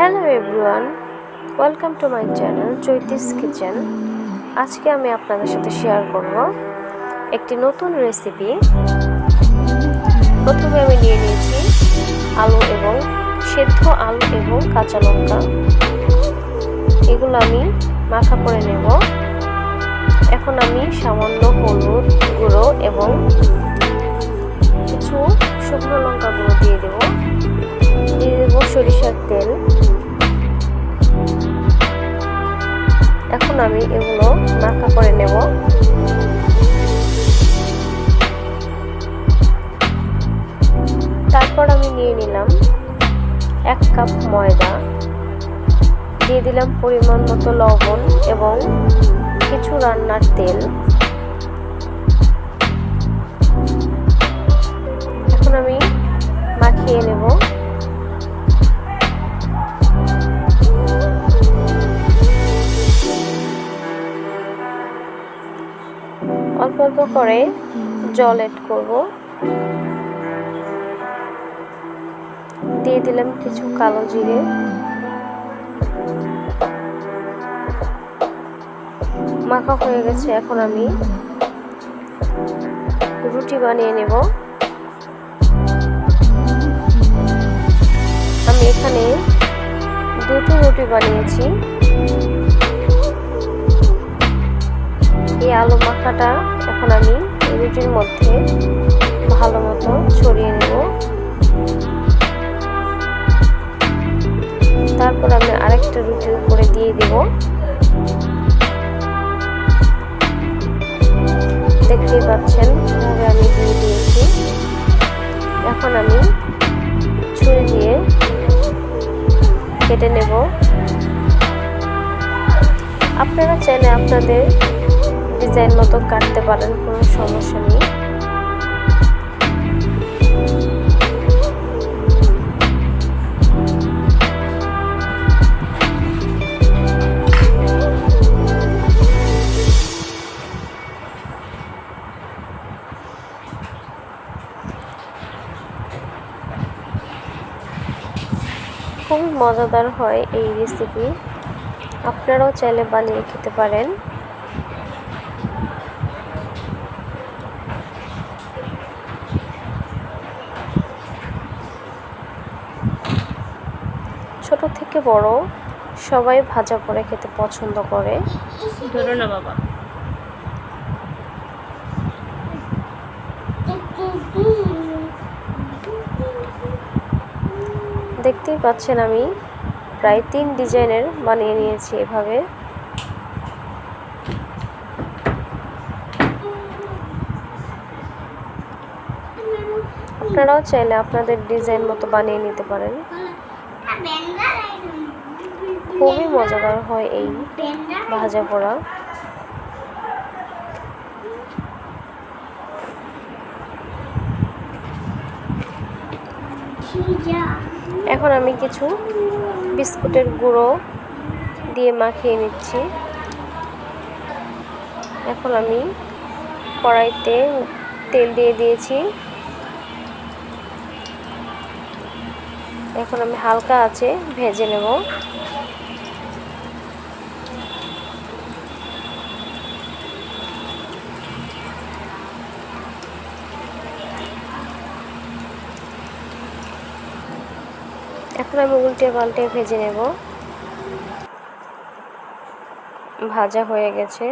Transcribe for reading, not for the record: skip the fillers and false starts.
Hello everyone, welcome to my channel Chaiti's kitchen. আজকে আমি আপনাদের সাথে শেয়ার করব একটি নতুন রেসিপি। প্রথমে আমি নিয়ে নিয়েছি আলু এবং সেদ্ধ আলু এবং কাঁচা লঙ্কা। এগুলো আমি মাখা করে নেব। এখন আমি সামান্য হলুদ গুঁড়ো এবং কিছু শুকনো লঙ্কা গুঁড়ো দিয়ে দেব সরিষার তেল। এখন আমি এগুলো মাখা করে নেব। তারপর আমি নিয়ে নিলাম 1 কাপ ময়দা, দিয়ে দিলাম পরিমাণ মতো লবণ এবং কিছু রান্নার তেল। এখন আমি মাখিয়ে নেব। অল্প অল্প করে জল এড করব। দিয়ে দিলাম কিছু কালো জিরে। মাখা হয়ে গেছে। এখন আমি রুটি বানিয়ে নেব। আমি এখানে 2টো রুটি বানিয়েছি। এই আলু মাখাটা এখন আমি রুটির মধ্যে ভালো মতো ছড়িয়ে নেব। তারপর আমি আরেকটা রুটির উপরে দিয়ে দেব। দেখতেই পাচ্ছেন কিভাবে আমি দিয়ে দিয়েছি। এখন আমি ছুরি দিয়ে কেটে নেব। আপনারা চাইলে আপনাদের ডিজাইন মতো কাটতে পারেন, কোনো সমস্যা নেই। খুবই মজাদার হয় এই রেসিপি। আপনারাও চাইলে বানিয়ে খেতে পারেন। ছোট থেকে বড় সবাই ভাজা করে খেতে পছন্দ করে। ধরো না বাবা। দেখতেই পাচ্ছেন আমি প্রায় 3 ডিজাইনের বানিয়ে নিয়েছি এভাবে। আপনারাও চাইলে আপনাদের ডিজাইন মতো বানিয়ে নিতে পারেন। খুবই মজাদার হয় এই ভাজা পোড়া। এখন আমি কিছু বিস্কুটের গুঁড়ো দিয়ে মাখিয়ে নিচ্ছি। এখন আমি কড়াইতে তেল দিয়ে দিয়েছি। এখন আমি হালকা আঁচে ভেজে নেব। এখন আমি উল্টে পাল্টে ভেজে নেব। ভাজা হয়ে গেছে।